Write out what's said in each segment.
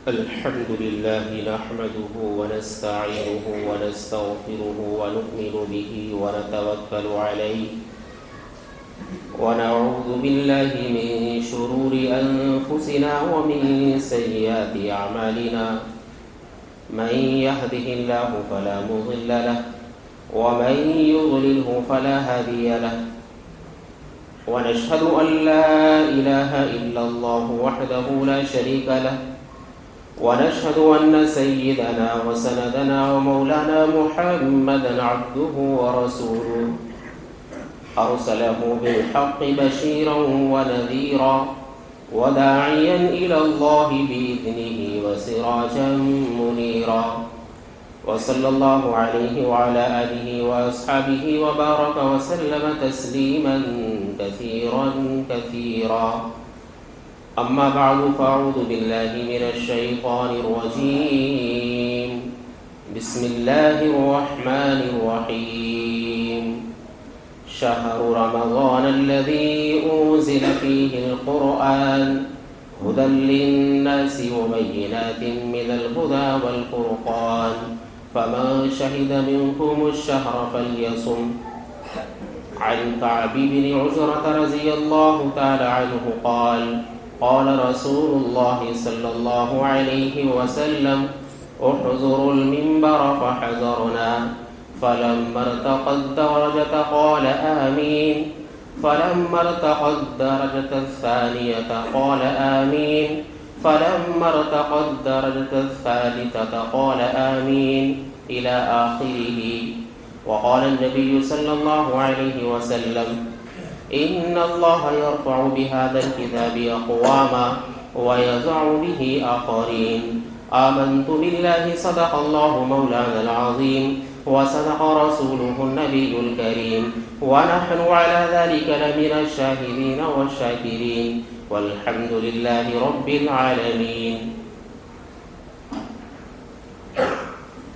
الحمد لله نحمده ونستعينه ونستغفره ونؤمن به ونتوكل عليه ونعوذ بالله من شرور أنفسنا ومن سيئات أعمالنا من يهده الله فلا مضل له ومن يضلله فلا هادي له ونشهد أن لا إله إلا الله وحده لا شريك له ونشهد أن سيدنا وسندنا ومولانا محمدا عبده ورسوله أرسله بالحق بشيرا ونذيرا وداعيا إلى الله بإذنه وسراجا منيرا وصلى الله عليه وعلى آله وأصحابه وبارك وسلم تسليما كثيرا كثيرا أما بعد فأعوذ بالله من الشيطان الرجيم بسم الله الرحمن الرحيم شهر رمضان الذي أنزل فيه القرآن هدى للناس وبينات من الهدى والفرقان فمن شهد منكم الشهر فليصم عن كعب بن عجرة رضي الله تعالى عنه قال قال رسول الله صلى الله عليه وسلم احضروا المنبر فحضرنا فلما ارتقى الدرجة قال آمين فلما ارتقى الدرجة الثانية قال آمين فلما ارتقى الدرجة الثالثة قال آمين إلى آخره. وقال النبي صلى الله عليه وسلم إن الله يرفع بهذا الكتاب أقواما ويضع به آخرين. آمنت بالله صدق الله مولانا العظيم وصدق رسوله النبي الكريم ونحن على ذلك لمن الشاهدين والشاكرين والحمد لله رب العالمين.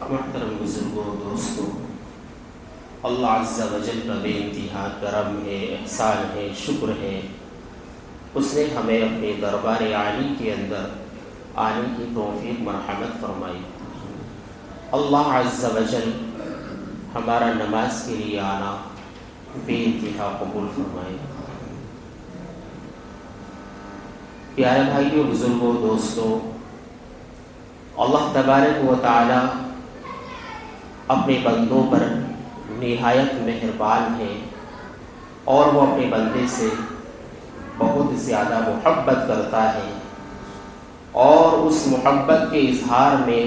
محترم بزرگوں دوستوں، اللہ عز و جل کا بے انتہا کرم ہے، احسان ہے، شکر ہے، اس نے ہمیں اپنے دربار عالی کے اندر آنے کی توفیق مرحمت فرمائی. اللہ عز و جل ہمارا نماز کے لیے آنا بے انتہا قبول فرمائے. پیارے بھائیوں، بزرگوں، دوستوں، اللہ تبارک و تعالی اپنے بندوں پر نہایت مہربان ہے اور وہ اپنے بندے سے بہت زیادہ محبت کرتا ہے، اور اس محبت کے اظہار میں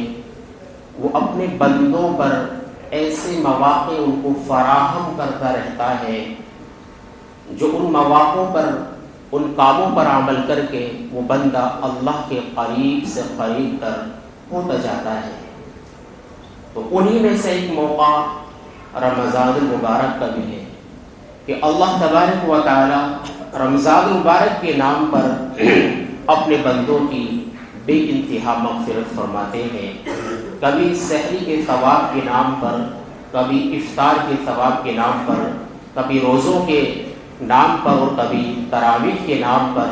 وہ اپنے بندوں پر ایسے مواقع ان کو فراہم کرتا رہتا ہے جو ان مواقعوں پر، ان کاموں پر عمل کر کے وہ بندہ اللہ کے قریب سے قریب تر ہوتا جاتا ہے. تو انہی میں سے ایک موقع رمضان المبارک کا بھی ہے کہ اللہ تبارک و تعالی رمضان المبارک کے نام پر اپنے بندوں کی بے انتہا مغفرت فرماتے ہیں. کبھی سحری کے ثواب کے نام پر، کبھی افطار کے ثواب کے نام پر، کبھی روزوں کے نام پر، اور کبھی تراویح کے نام پر،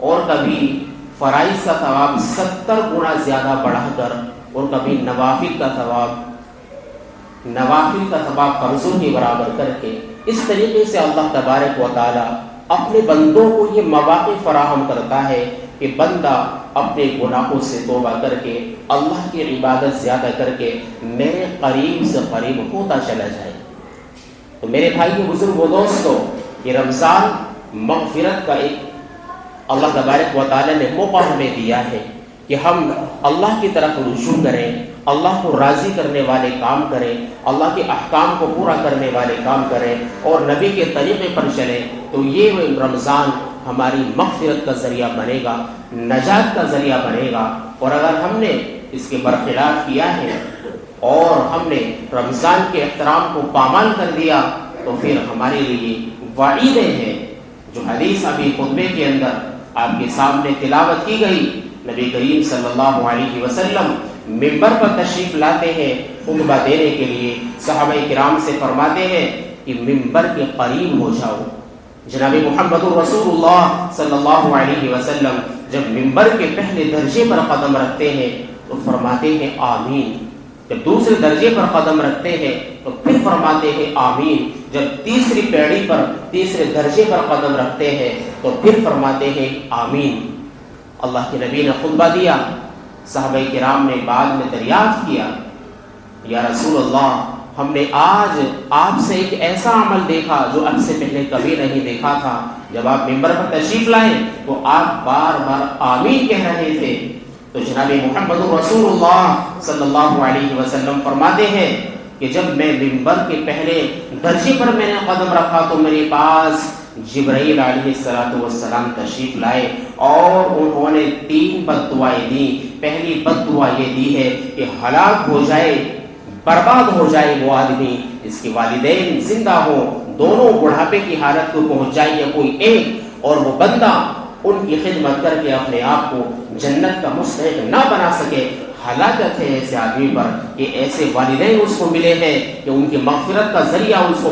اور کبھی فرائض کا ثواب 70 گنا زیادہ بڑھا کر، اور کبھی نوافل کا ثواب فرضوں کے برابر کر کے، اس طریقے سے اللہ تبارک و تعالی اپنے بندوں کو یہ مواقع فراہم کرتا ہے کہ بندہ اپنے گناہوں سے توبہ کر کے اللہ کی عبادت زیادہ کر کے میرے قریب سے قریب ہوتا چلا جائے. تو میرے بھائیو، بزرگوں، دوستوں، یہ رمضان مغفرت کا ایک اللہ تبارک و تعالی نے موقع ہمیں دیا ہے کہ ہم اللہ کی طرف رجوع کریں، اللہ کو راضی کرنے والے کام کریں، اللہ کے احکام کو پورا کرنے والے کام کریں، اور نبی کے طریقے پر چلیں. تو یہ رمضان ہماری مغفرت کا ذریعہ بنے گا، نجات کا ذریعہ بنے گا. اور اگر ہم نے اس کے برخلاف کیا ہے اور ہم نے رمضان کے احترام کو پامال کر دیا تو پھر ہمارے لیے وعیدیں ہیں جو حدیث ابھی خطبے کے اندر آپ کے سامنے تلاوت کی گئی. نبی کریم صلی اللہ علیہ وسلم منبر پر تشریف لاتے ہیں خطبہ دینے کے لیے، صحابہ کرام سے فرماتے ہیں کہ منبر کے قریب ہو جاؤ. جناب محمد رسول اللہ صلی اللہ علیہ وسلم جب ممبر کے پہلے درجے پر قدم رکھتے ہیں تو فرماتے ہیں آمین، جب دوسرے درجے پر قدم رکھتے ہیں تو پھر فرماتے ہیں آمین، جب تیسری پیڑھی پر تیسرے درجے پر قدم رکھتے ہیں تو پھر فرماتے ہیں آمین۔ اللہ کے نبی نے خطبہ دیا، صحابہ کرام نے بعد میں دریافت کیا، یا رسول اللہ ہم نے آج آپ سے ایک ایسا عمل دیکھا جو اب سے پہلے کبھی نہیں دیکھا تھا، جب آپ ممبر پر تشریف لائے تو آپ بار بار آمین کہہ رہے تھے۔ تو جناب محمد رسول اللہ صلی اللہ علیہ وسلم فرماتے ہیں کہ جب میں ممبر کے پہلے درجے پر میں نے قدم رکھا تو میرے پاس جبرائیل علیہ السلام تشریف لائے اور انہوں نے 3 بد دعائیں دی۔ پہلی بد دعا یہ دی ہے کہ ہلاک ہو جائے، برباد ہو جائے وہ آدمی جس کے والدین زندہ ہوں، دونوں بڑھاپے کی حالت کو پہنچ جائے یا کوئی ایک، اور وہ بندہ ان کی خدمت کر کے اپنے آپ کو جنت کا مستحق نہ بنا سکے۔ ہلاکت ہے ایسے آدمی پر کہ ایسے والدین اس کو ملے ہیں کہ ان کی مغفرت کا ذریعہ اس کو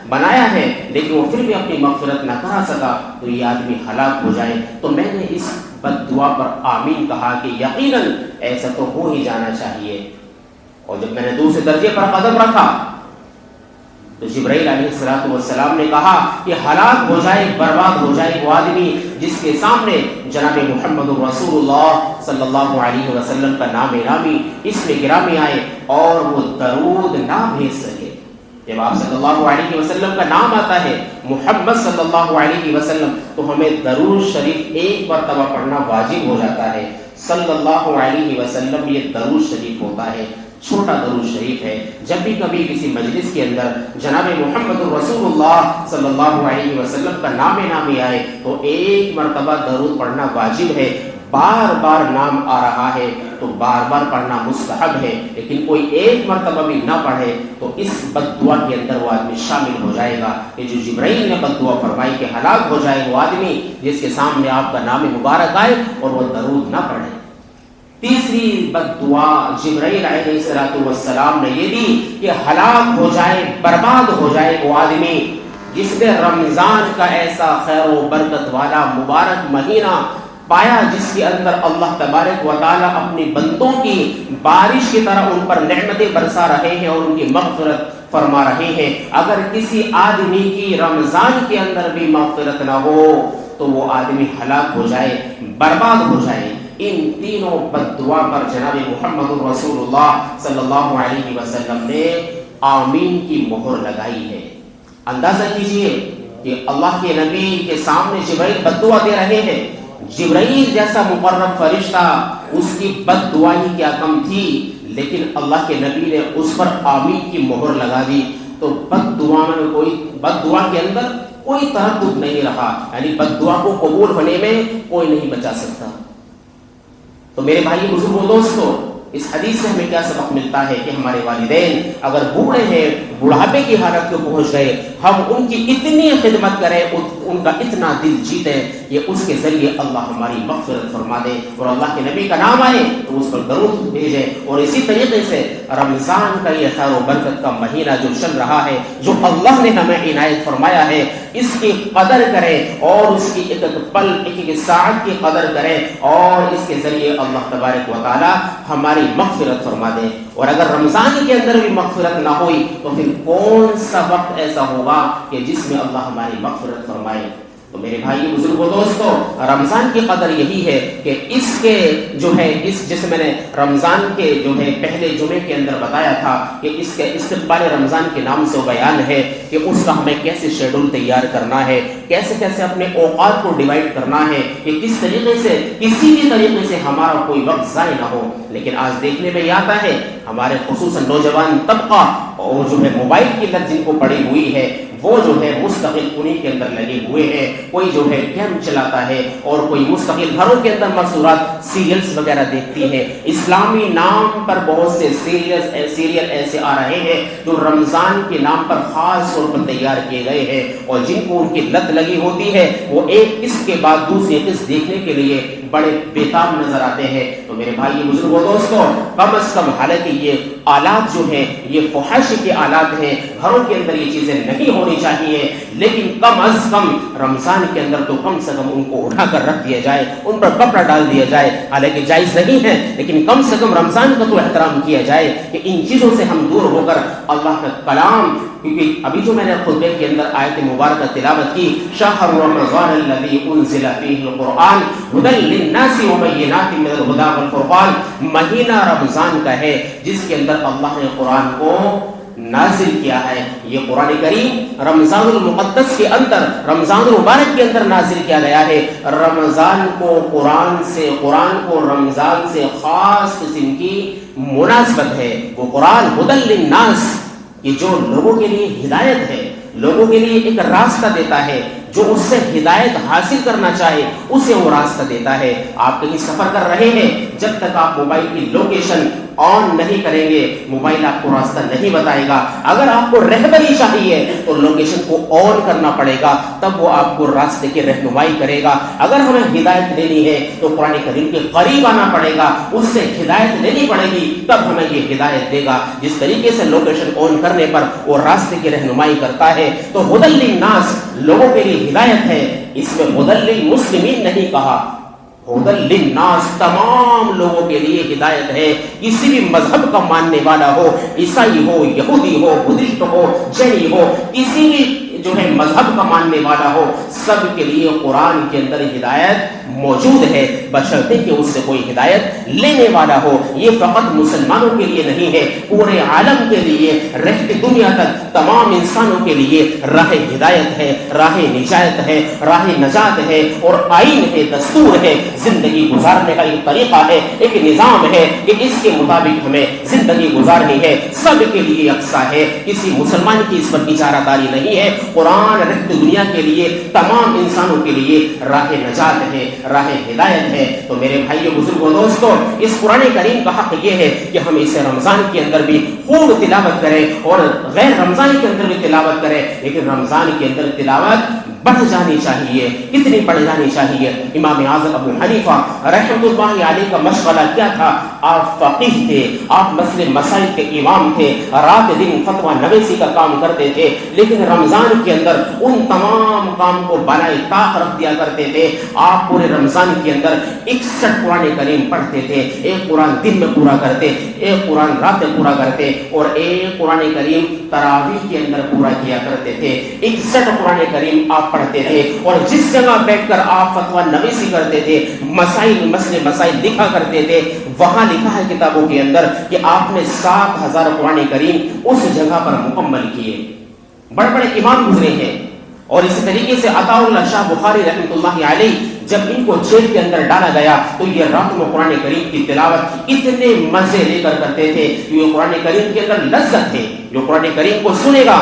بنایا ہے لیکن وہ پھر بھی اپنی مغفرت نہ کرا سکا، تو یہ آدمی ہلاک ہو جائے۔ تو میں نے اس بد دعا پر آمین کہا کہ یقیناً ایسا تو ہو ہی جانا چاہیے۔ اور جب میں نے دوسرے درجے پر قدم رکھا تو جبرائیل علیہ السلام نے کہا کہ ہلاک ہو جائے، برباد ہو جائے وہ آدمی جس کے سامنے جناب محمد رسول اللہ صلی اللہ علیہ وسلم کا نام نامی اس میں گرامی آئے اور وہ درود نہ بھیج سکے۔ جب آپ صلی اللہ علیہ وسلم کا نام آتا ہے، محمد صلی اللہ علیہ وسلم، تو ہمیں درود شریف ایک مرتبہ پڑھنا واجب ہو جاتا ہے۔ صلی اللہ علیہ وسلم یہ درود شریف ہوتا ہے، چھوٹا درود شریف ہے۔ جب بھی کبھی کسی مجلس کے اندر جناب محمد رسول اللہ صلی اللہ علیہ وسلم کا نام نامی آئے تو ایک مرتبہ درود پڑھنا واجب ہے۔ بار بار نام آ رہا ہے تو بار بار پڑھنا مستحب ہے، لیکن کوئی ایک مرتبہ بھی نہ پڑھے تو اس بد دعا کے اندر وہ آدمی شامل ہو جائے گا کہ جو جبرائیل نے بد دعا فرمائی کہ ہلاک ہو جائے وہ آدمی جس کے سامنے آپ کا نام مبارک آئے اور وہ درود نہ پڑھے۔ تیسری بد دعا جبرائیل علیہ السلام نے یہ دی کہ ہلاک ہو جائے، برباد ہو جائے وہ آدمی جس نے رمضان کا ایسا خیر و برکت والا مبارک مہینہ پایا جس کے اندر اللہ تبارک و تعالی اپنی بندوں کی بارش کی طرح ان پر نعمتیں برسا رہے ہیں اور ان کی مغفرت فرما رہے ہیں۔ اگر کسی آدمی کی رمضان کے اندر بھی مغفرت نہ ہو تو وہ آدمی ہلاک ہو جائے، برباد ہو جائے۔ ان تینوں بد دعا پر جناب محمد رسول اللہ صلی اللہ علیہ وسلم نے آمین کی مہر لگائی ہے۔ اندازہ کیجئے کہ اللہ کے نبی کے سامنے جبرائیل بد دعا دے رہے ہیں، جبرائیل جیسا مقرب فرشتہ اس کی بد دعا ہی کیا کم تھی، لیکن اللہ کے نبی نے اس پر آمین کی مہر لگا دی۔ تو بد دعا کے اندر کوئی تردد نہیں رہا، یعنی بد دعا کو قبول ہونے میں کوئی نہیں بچا سکتا۔ تو میرے بھائی بزرگوں دوستو، اس حدیث سے ہمیں کیا سبق ملتا ہے کہ ہمارے والدین اگر بوڑھے ہیں، بڑھاپے کی حالت کو پہنچ گئے، ہم ان کی اتنی خدمت کریں، ان کا اتنا دل جیتیں، یہ اس کے ذریعے اللہ ہماری مغفرت فرما دے اور اللہ کے نبی کا نام آئے تو اس پر درود بھیجیں۔ اور اسی طریقے سے رمضان کا یہ خیر و برکت کا مہینہ جو چل رہا ہے، جو اللہ نے ہمیں عنایت فرمایا ہے، اس کی قدر کریں اور اس کی ایک ایک پل، ایک ایک ساعت کی قدر کریں اور اس کے ذریعے اللہ تبارک و تعالی ہماری مغفرت فرما دے۔ اور اگر رمضان کے اندر بھی مغفرت نہ ہوئی تو پھر کون سا وقت ایسا ہوگا کہ جس میں اللہ ہماری مغفرت فرمائے۔ تو میرے بھائی بزرگوں دوستو، رمضان کی قدر یہی ہے کہ اس کے جو ہے جیسے میں نے رمضان کے جو ہے پہلے جمعے کے اندر بتایا تھا کہ اس کے استقبال رمضان کے نام سے بیان ہے کہ اس کا ہمیں کیسے شیڈول تیار کرنا ہے، کیسے اپنے اوقات کو ڈیوائیڈ کرنا ہے کہ کس طریقے سے کسی بھی طریقے سے ہمارا کوئی وقت ضائع نہ ہو۔ لیکن آج دیکھنے میں یہ آتا ہے ہمارے خصوصاً نوجوان طبقہ اور جو ہے موبائل کی لت جن کو پڑی ہوئی ہے، وہ جو ہے مستقل انہی کے اندر لگے ہوئے ہیں۔ کوئی جو ہے گیم چلاتا ہے اور کوئی مستقل گھروں کے اندر مسورات سیریلز وغیرہ دیکھتی ہے۔ اسلامی نام پر بہت سے سیریل ایسے آ رہے ہیں جو رمضان کے نام پر خاص طور پر تیار کیے گئے ہیں، اور جن کو ان کی لت لگی ہوتی ہے وہ ایک قسط کے بعد دوسری قسط دیکھنے کے لیے بڑے بےتاب نظر آتے ہیں۔ تو میرے بھائی بزرگوں دوستوں، کم از کم حالانکہ یہ آلات جو ہیں یہ فحاشی کے آلات ہیں، گھروں کے اندر یہ چیزیں نہیں ہونی چاہیے، لیکن کم از کم رمضان کے اندر تو کم سے کم ان کو اٹھا کر رکھ دیا جائے، ان پر کپڑا ڈال دیا جائے، حالانکہ جائز نہیں ہے، لیکن کم سے کم رمضان کا تو احترام کیا جائے کہ ان چیزوں سے ہم دور ہو کر اللہ کا کلام، کیونکہ ابھی جو میں نے خطبے کے اندر آیت مبارکہ تلاوت کی، شہر رمضان الذی انزل فیہ القرآن ھدی للناس وبینات من الھدی والفرقان، مہینہ رمضان کا ہے جس کے اندر اللہ نے قرآن کو نازل کیا ہے۔ یہ قرآن کریم رمضان المقدس کے اندر، رمضان المبارک کے اندر نازل کیا گیا ہے۔ رمضان کو قرآن کو رمضان سے خاص قسم کی مناسبت ہے۔ وہ قرآن ھدی للناس، یہ جو لوگوں کے لیے ہدایت ہے، لوگوں کے لیے ایک راستہ دیتا ہے، جو اس سے ہدایت حاصل کرنا چاہے اسے وہ راستہ دیتا ہے۔ آپ کہیں سفر کر رہے ہیں، جب تک آپ موبائل کی لوکیشن آن نہیں کریں گے موبائل آپ کو راستہ نہیں بتائے گا۔ اگر آپ کو رہبری چاہیے تو لوکیشن کو آن کرنا پڑے گا، تب وہ آپ کو راستے کی رہنمائی کرے گا۔ اگر ہمیں ہدایت لینی ہے تو قرآن کریم کے قریب آنا پڑے گا، اس سے ہدایت لینی پڑے گی، تب ہمیں یہ ہدایت دے گا۔ جس طریقے سے لوکیشن آن کرنے پر وہ راستے کی رہنمائی کرتا ہے، تو ھدی للناس لوگوں کے لیے ہدایت ہے۔ اس میں ھدی للمسلمین نہیں کہا، ھدی للناس تمام لوگوں کے لیے ہدایت ہے۔ کسی بھی مذہب کا ماننے والا ہو، عیسائی ہو، یہودی ہو، بدھسٹ ہو، جینی ہو، کسی بھی جو ہے مذہب کا ماننے والا ہو، سب کے لیے قرآن کے اندر ہدایت موجود ہے، بشرطے کہ اس سے کوئی ہدایت لینے والا ہو۔ یہ فقط مسلمانوں کے لیے نہیں ہے، پورے عالم کے لیے، رہتی دنیا تک تمام انسانوں کے لیے راہ ہدایت ہے، راہ نجات ہے، راہ نجات ہے، اور آئین ہے، دستور ہے، زندگی گزارنے کا ایک طریقہ ہے، ایک نظام ہے کہ اس کے مطابق ہمیں زندگی گزارنی ہے۔ سب کے لیے یکساں ہے، کسی مسلمان کی اس پر اجارہ داری نہیں ہے۔ قرآن رہتی دنیا کے لیے، تمام انسانوں کے لیے راہ نجات ہے، راہ ہدایت ہے۔ تو میرے بھائیو بزرگوں دوستو، اس قرآن کریم کا حق یہ ہے کہ ہم اسے رمضان کے اندر بھی خوب تلاوت کریں اور غیر رمضان کے اندر بھی تلاوت کریں، لیکن رمضان کے اندر تلاوت بڑھ جانی چاہیے۔ کتنی بڑھ جانی چاہیے؟ امام اعظم ابو حنیفہ رحمۃ اللہ علیہ کا مشغلہ کیا تھا؟ آپ فقیہ تھے، آپ مسئلے مسائل کے امام تھے، رات دن فتویٰ نویسی کا کام کرتے تھے، لیکن رمضان کے اندر ان تمام کام کو بالائے طاق رکھ دیا کرتے تھے۔ آپ پورے رمضان کے اندر 61 قرآن کریم پڑھتے تھے، ایک قرآن دن میں پورا کرتے، ایک قرآن رات میں پورا کرتے، اور ایک قرآن کریم تراویح کے اندر پورا کیا کرتے تھے۔ 61 قرآن کریم آپ پڑھتے تھے، اور جس جگہ بیٹھ کر آپ فتویٰ نویسی کرتے تھے، مسئلے مسائل لکھا کرتے تھے، وہاں لکھا ہے کتابوں کے اندر کہ آپ نے 7000 قرآن کریم اس جگہ پر مکمل کیے۔ بڑے بڑے امام گزرے ہیں، اور اسی طریقے سے عطاء اللہ شاہ بخاری رحمۃ اللہ علیہ، جب ان کو جیل کے اندر ڈالا گیا تو یہ رات میں قرآن کریم کی تلاوت اتنے مزے لے کر کرتے تھے، یہ قرآن کریم کے اندر لذت ہے۔ جو قرآن کریم کو سنے گا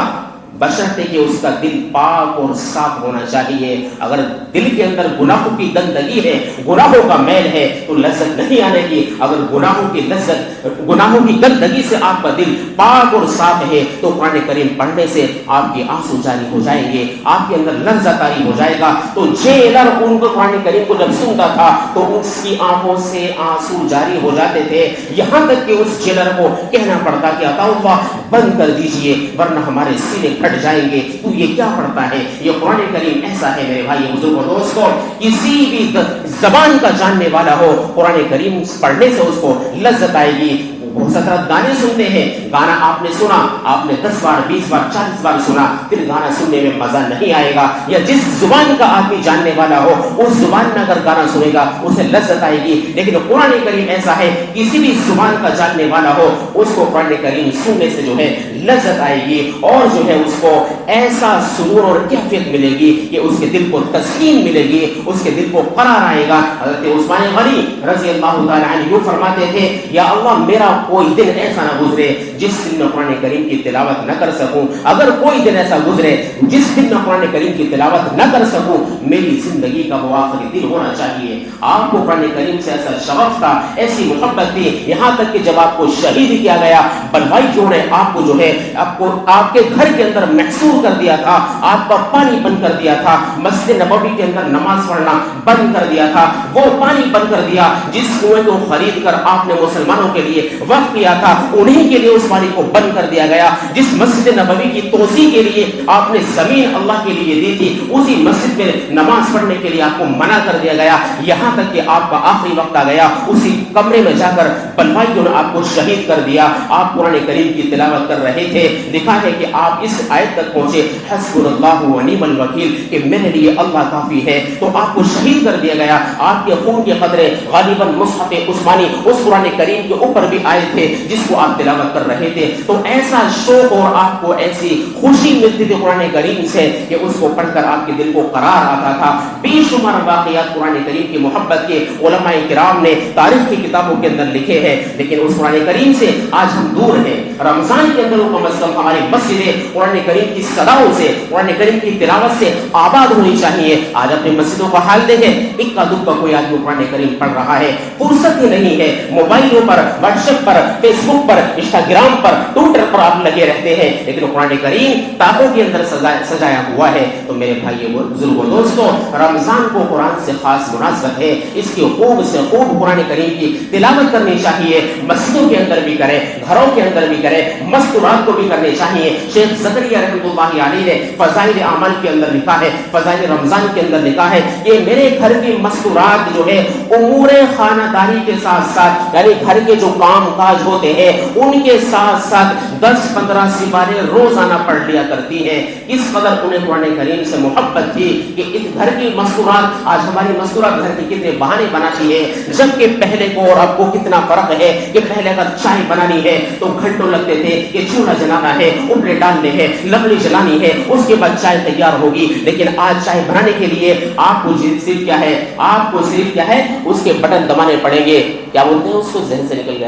بشرطے کہ اس کا دل پاک اور صاف ہونا چاہیے۔ اگر دل کے اندر گناہوں کی گندگی ہے، گناہوں کا میل ہے، تو لذت نہیں آنے کی۔ اگر گناہوں کی گندگی سے آپ کا دل پاک اور صاف ہے تو قرآن کریم پڑھنے سے آپ کے آنسو جاری ہو جائیں گے، آپ کے اندر لذت طاری ہو جائے گا۔ تو جیلر ان کو قرآن کریم کو جب سنتا تھا تو اس کی آنکھوں سے آنسو جاری ہو جاتے تھے، یہاں تک کہ اس جیلر کو کہنا پڑتا کہ عطاء اللہ بند کر دیجئے ورنہ ہمارے سینے پھٹ جائیں گے، تو یہ کیا پڑھتا ہے؟ یہ قرآن کریم ایسا ہے میرے بھائی بزرگوں دوستوں، کسی بھی زبان کا جاننے والا ہو قرآن کریم پڑھنے سے اس کو لذت آئے گی۔ بہت سارا گانے سنتے ہیں، گانا آپ نے سنا، آپ نے 10 بار 20 بار 40 بار سنا، پھر گانا سننے میں مزہ نہیں آئے گا۔ یا جس زبان کا آدمی جاننے والا ہو اس زبان میں اگر گانا سنے گا اسے لذت آئے گی، لیکن قرآن کریم ایسا ہے کسی بھی زبان کا جاننے والا ہو اس کو قرآن کریم سننے سے جو ہے لذت آئے گی، اور جو ہے اس کو ایسا سرور اور کیفیت ملے گی کہ اس کے دل کو تسکین ملے گی، اس کے دل کو قرار آئے گا۔ حضرت عثمان غنی رضی اللہ تعالی عنہ فرماتے تھے، یا اللہ میرا کوئی دن ایسا نہ گزرے جس دن میں قرآن کریم کی تلاوت نہ کر سکوں. اگر کوئی دن ایسا گزرے جس دن میں قرآن کریم کی تلاوت نہ کر سکوں, میری زندگی کا وہ آخری دن ہونا چاہیے. آپ کو قرآن کریم سے ایسا شغف تھا, ایسی محبت تھی, یہاں تک کہ جب آپ کو شہید کیا گیا, بلوائیوں نے آپ کو جو ہے آپ کے گھر کے اندر محصور کر دیا تھا, آپ کا پانی بند کر دیا تھا, مسجد نبوی کے اندر نماز پڑھنا بند کر دیا تھا, وہ پانی بند کر دیا جس کنویں کو خرید کر آپ نے مسلمانوں کے لیے وقف کیا تھا, انہیں کے لیے اس پانی کو بند کر دیا گیا. جس مسجد نبوی کی توسیع کے لیے آپ نے زمین اللہ کے لیے دی تھی, اسی مسجد میں نماز پڑھنے کے لیے آپ کو منع کر دیا گیا. یہاں تک کہ آپ کا آخری وقت آ گیا, اسی کمرے میں جا کر بلوائیوں نے آپ کو شہید کر دیا. آپ قرآن کریم کی تلاوت کر رہے تھے, لکھا ہے کہ آپ اس آیت تک پہنچے, حسبنا اللہ و نعم الوکیل, کہ میرے لیے اللہ کافی ہے, تو آپ کو شہید کر دیا گیا. آپ کے خون کے قطرے غالباً مصحف عثمانی اس قرآن کریم کے اوپر بھی آئے تھے جس کو آپ تلاوت کر رہے تھے. تو ایسا شوق اور آپ کو ایسی خوشی ملتی تھی قرآن کریم سے کہ اس کو پڑھ کر آپ کے دل کو قرار آتا تھا. بے شمار واقعات قرآن کریم کی محبت کے علماء کرام نے تاریخ کی کتابوں کے اندر لکھے ہیں, لیکن اس قرآن کریم سے آج ہم دور ہیں. رمضان کے اندر کم از کم ہماری مسجدیں قرآن کریم کی صداؤں سے, قرآن کریم کی تلاوت سے آباد ہونی چاہیے. آج اپنی مسجدوں کا حال دیکھیں, اکا دکا کوئی آدمی قرآن کریم پڑھ رہا ہے, فرصت ہی نہیں ہے. موبائلوں پر, واٹس ایپ پر, فیس بک پر, انسٹاگرام پر, ٹویٹر پر آپ لگے رہتے ہیں, لیکن قرآن کریم تابوں کے اندر سجایا ہوا ہے. تو میرے بھائی بزرگوں دوستوں, رمضان کو قرآن سے خاص مناسبت ہے, اس کی خوب سے خوب قرآن کریم کی تلاوت کرنی چاہیے. مسجدوں کے اندر بھی کریں, گھروں کے اندر بھی کریں, مستورات کو بھی کرنے چاہیے. شیخ زکریا رحمۃ اللہ علیہ نے فضائل اعمال کے اندر لکھا ہے, فضائل رمضان کے اندر لکھا ہے کہ میرے گھر کی مستورات جو ہے امور خانہ داری کے ساتھ ساتھ, یعنی گھر کے جو کام کاج ہوتے ہیں ان کے ساتھ ساتھ 10-15 سپارے روزانہ پڑھ لیا کرتی ہے. اس قدر انہیں قرآن کریم سے محبت تھی کہ اس گھر کی مستورات, آج ہماری مستورات گھر کے کتنے بہانے بناتی ہے, جبکہ پہلے کو اور اب کو کتنا فرق ہے. کہ پہلے اگر چائے بنانی ہے تو گھنٹوں لگتے تھے, کہ چولہا جلانا ہے, ابلے ڈالنے ہیں, لکڑی جلانی ہے, اس کے بعد چائے تیار ہوگی. لیکن آج چائے بنانے کے لیے آپ کو صرف کیا ہے, آپ کو صرف کیا ہے, اس کے بٹن دبانے پڑیں گے. کیا بولتے ہیں اس کو, ذہن سے نکل گیا,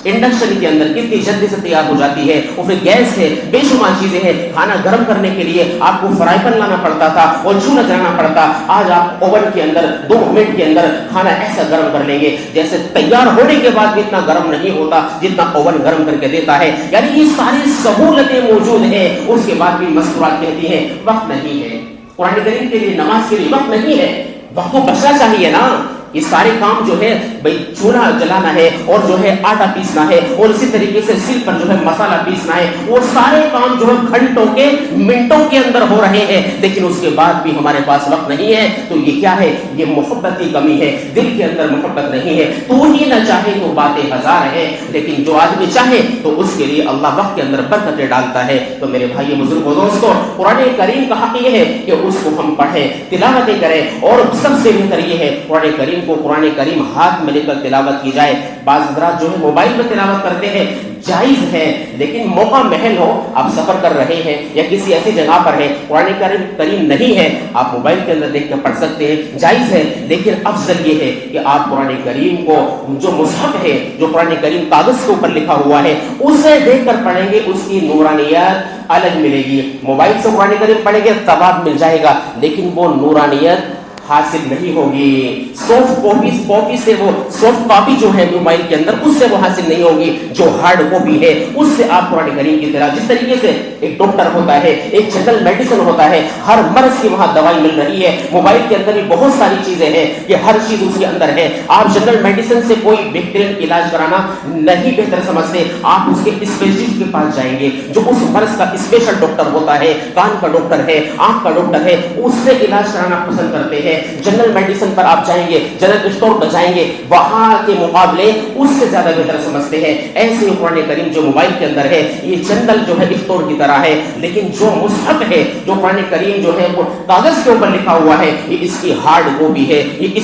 انڈکشن کے اندر کتنی جلدی سے تیار ہو جاتی ہے. اور پھر گیس ہے, بے شمار چیزیں ہیں. کھانا گرم کرنے کے لیے آپ کو فرائی پین لانا پڑتا تھا اور چولہا جلانا پڑتا. آج آپ اوون کے اندر 2 منٹ کے اندر کھانا ایسا گرم کر لیں گے جیسے تیار ہونے کے بعد بھی اتنا گرم نہیں ہوتا جتنا اوون گرم کر کے دیتا ہے. یعنی یہ ساری سہولتیں موجود ہیں, اس کے بعد بھی مستورات کہتی ہیں وقت نہیں ہے. قرآن کریم کے لیے, نماز کے لیے وقت نہیں ہے. وقت کو بچنا چاہیے نا. یہ سارے کام جو ہے بھئی چولہا جلانا ہے اور جو ہے آٹا پیسنا ہے اور اسی طریقے سے سل پر جو ہے مسالہ پیسنا ہے, وہ سارے کام جو ہے گھنٹوں کے منٹوں کے اندر ہو رہے ہیں, لیکن اس کے بعد بھی ہمارے پاس وقت نہیں ہے. تو یہ کیا ہے, یہ محبت کی کمی ہے. دل کے اندر محبت نہیں ہے. تو ہی نہ چاہے تو باتیں ہزار ہیں, لیکن جو آدمی چاہے تو اس کے لیے اللہ وقت کے اندر برکتیں ڈالتا ہے. تو میرے بھائی بزرگوں دوستوں, قرآن کریم کا حق یہ ہے کہ اس کو ہم پڑھیں, تلاوتیں کریں, اور سب سے بہتر یہ ہے قرآن کریم کو, قرآن کریم ہاتھ میں لے کر تلاوت کی جائے. بعض حضرات جو ہے موبائل میں تلاوت کرتے ہیں, جائز ہے, لیکن موقع محل ہو, آپ سفر کر رہے ہیں یا کسی ایسی جگہ پر ہے, قرآن کریم نہیں ہے, آپ موبائل کے اندر دیکھ کر پڑھ سکتے ہیں, جائز ہے. لیکن افضل یہ ہے کہ آپ قرآن کریم کو, جو مصحف ہے, جو قرآن کریم کاغذ کے اوپر لکھا ہوا ہے, اسے دیکھ کر پڑھیں گے, اس کی نورانیت الگ ملے گی. موبائل سے قرآن کریم پڑھیں گے ثواب مل جائے گا, لیکن وہ نورانیت حاصل نہیں ہوگی. سافٹ کاپی سے, وہ سافٹ کاپی جو ہے موبائل کے اندر, اس سے وہ حاصل نہیں ہوگی. جو ہارڈ کاپی ہے اس سے آپ قرآن کریم کی طرح, جس طریقے سے ایک ڈاکٹر ہوتا ہے, ایک جنرل میڈیسن ہوتا ہے, ہر مرض کی وہاں دوائی مل رہی ہے. موبائل کے اندر بھی بہت ساری چیزیں ہیں کہ ہر چیز اس کے اندر ہے. آپ جنرل میڈیسن سے کوئی بہترین علاج کرانا نہیں بہتر سمجھتے, آپ اس کے اسپیشلسٹ کے پاس جائیں گے جو اس مرض کا اسپیشل ڈاکٹر ہوتا ہے, کان کا ڈاکٹر ہے, آنکھ کا ڈاکٹر ہے, اس سے علاج کرانا پسند کرتے ہیں. جنرل میڈیسن پر آپ جائیں گے, جنرل اسٹور پر جائیں گے, وہاں کے مقابلے اس سے زیادہ بہتر سمجھتے ہیں. ایسے ہی قرآن کریم جو موبائل کے اندر ہے, یہ جنرل جو ہے اسٹور کی طرح ہے, لیکن جو مصحف ہے, جو قرآن کریم جو ہے وہ کاغذ کے اوپر لکھا ہوا ہے, یہ اس کی ہارڈ کاپی ہے, یہ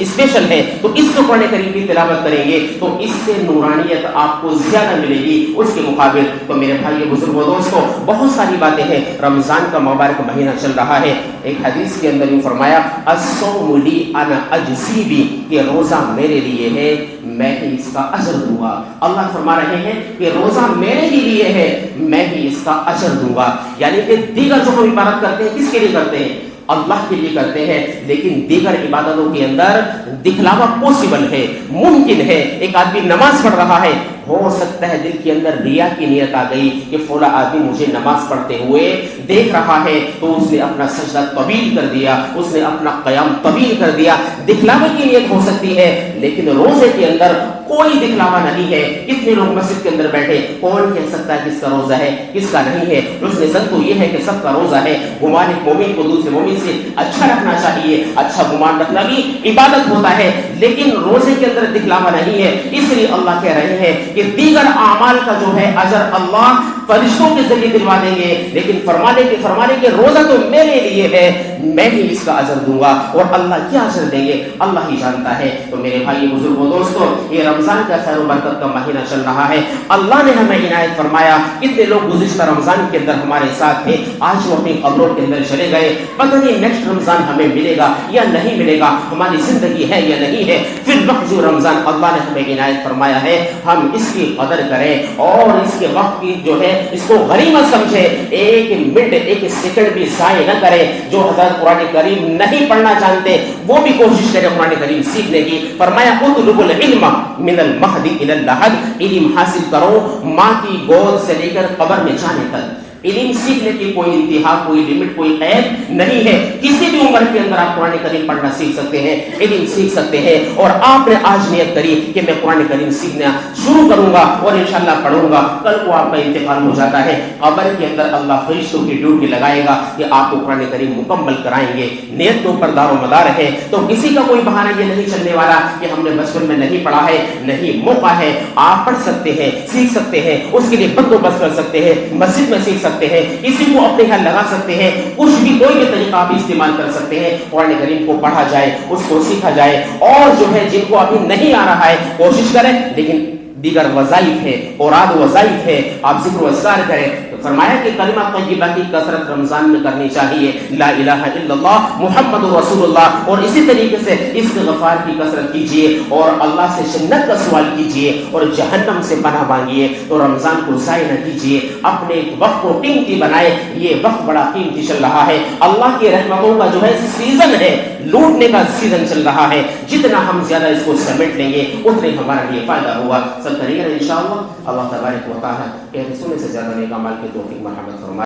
اسپیشل ہے. تو اس سے قرآن کریم کی تلاوت کریں گے تو اس سے نورانیت آپ کو زیادہ ملے گی اس کے مقابل. تو میرے بھائی بزرگوں دوستوں, بہت ساری باتیں ہیں. رمضان کا مبارک مہینہ چل رہا ہے. ایک حدیث کے اندر یہ فرمایا, الصوم لی انا اجزی بھی، کہ روزہ میرے لیے ہے، میں ہی اس کا اجر دوں گا۔ اللہ فرما رہے ہیں کہ روزہ میرے ہی لیے ہے، میں ہی اس کا اجر دوں گا۔ یعنی کہ دیگر جو ہم عبادت کرتے ہیں کس کے لیے کرتے ہیں؟ اللہ کے لیے کرتے ہیں، لیکن دیگر عبادتوں کے اندر دکھلاوا پاسبل ہے، ممکن ہے۔ ایک آدمی نماز پڑھ رہا ہے، ہو سکتا ہے دل کے اندر ریا کی نیت آ گئی کہ فلاں آدمی مجھے نماز پڑھتے ہوئے دیکھ رہا ہے، تو اس نے اپنا سجدہ طویل کر دیا، اس نے اپنا قیام طویل کر دیا۔ دکھلاوے کی نیت ہو سکتی ہے، لیکن روزے کے اندر کوئی دکھلاوا نہیں ہے۔ کتنے لوگ مسجد کے اندر بیٹھے، کون کہہ سکتا ہے کس کا روزہ ہے کس کا نہیں ہے؟ حسن ظن تو یہ ہے کہ سب کا روزہ ہے۔ گمان ایک مومن کو دوسرے مومن سے اچھا رکھنا چاہیے، اچھا گمان رکھنا بھی عبادت ہوتا ہے، لیکن روزے کے اندر دکھلاوا نہیں ہے۔ اس لیے اللہ کہہ رہے ہیں کہ دیگر اعمال کا جو ہے اجر اللہ فرشتوں کے ذریعے دلوا دیں گے، لیکن فرمانے کے روزہ تو میرے لیے ہے، میں ہی اس کا اجر دوں گا۔ اور اللہ کیا اجر دیں گے اللہ ہی جانتا ہے۔ تو میرے بھائی بزرگوں دوستوں، یہ رمضان کا خیر و برکت کا مہینہ چل رہا ہے، اللہ نے ہمیں عنایت فرمایا۔ کتنے لوگ گزشتہ رمضان کے اندر ہمارے ساتھ تھے، آج وہ اپنی قبروں کے اندر چلے گئے، پتہ نہیں نیکسٹ رمضان ہمیں ملے گا یا نہیں ملے گا، ہماری زندگی ہے یا نہیں ہے۔ پھر وقت جو رمضان اللہ نے ہمیں عنایت فرمایا ہے، ہم اس کی قدر کریں اور اس کے وقت کی جو ہے اس کو غنیمت سمجھے، ایک منٹ ایک سیکنڈ بھی ضائع نہ کرے۔ جو حضرت قرآن کریم نہیں پڑھنا جانتے وہ بھی کوشش کرے قرآن کریم سیکھنے کی۔ فرمایا اطلبوا العلم من المہد الی اللحد، علم حاصل کرو ماں کی گود سے لے کر قبر میں جانے تک۔ علم سیکھنے کی کوئی انتہا، کوئی لمٹ، کوئی قید نہیں ہے۔ کسی بھی عمر کے اندر آپ قرآن کریم پڑھنا سیکھ سکتے ہیں، علم سیکھ سکتے ہیں۔ اور آپ نے آج نیت کری کہ میں قرآن کریم سیکھنا شروع کروں گا اور انشاءاللہ پڑھوں گا، کل کو آپ کا انتقال ہو جاتا ہے، قبر کے اندر اللہ فرشتوں کی ڈیوٹی لگائے گا کہ آپ کو قرآن کریم مکمل کرائیں گے۔ نیت کے اوپر دار و مدار ہے، تو کسی کا کوئی بہانہ یہ نہیں چلنے والا کہ ہم نے بچپن میں نہیں پڑھا ہے۔ نہیں، موقع ہے، آپ پڑھ سکتے ہیں، سیکھ سکتے ہیں، اس کے لیے بندوبست کر سکتے ہیں، مسجد میں سیکھ سکتے ہیں، کسی کو اپنے یہاں لگا سکتے ہیں، کچھ بھی کوئی بھی طریقہ آپ استعمال کر سکتے ہیں۔ قرآن کریم کو پڑھا جائے، اس کو سیکھا جائے، اور جو ہے جن کو ابھی نہیں آ رہا ہے کوشش کریں، لیکن دیگر وظائف ہے، اوراد وظائف ہے، آپ ذکر و اذکار کریں۔ تو فرمایا کہ کلمہ طیبہ کی کثرت رمضان میں کرنی چاہیے، لا الہ الا اللہ محمد رسول اللہ، اور اسی طریقے سے استغفار کی کثرت کیجیے اور اللہ سے جنت کا سوال کیجیے اور جہنم سے پناہ مانگیے۔ تو رمضان کو ضائع نہ کیجیے، اپنے وقت کو قیمتی بنائے، یہ وقت بڑا قیمتی چل رہا ہے، اللہ کی رحمتوں کا جو ہے سیزن ہے، لوٹنے کا سیزن چل رہا ہے۔ جتنا ہم زیادہ اس کو سمیٹ لیں گے اتنے ہمارے لیے فائدہ ہوگا۔ سب کریں گے انشاءاللہ۔ اللہ تبارک و تعالی کہ سننے سے زیادہ نیک اعمال کی توفیق مرحمت فرمائے۔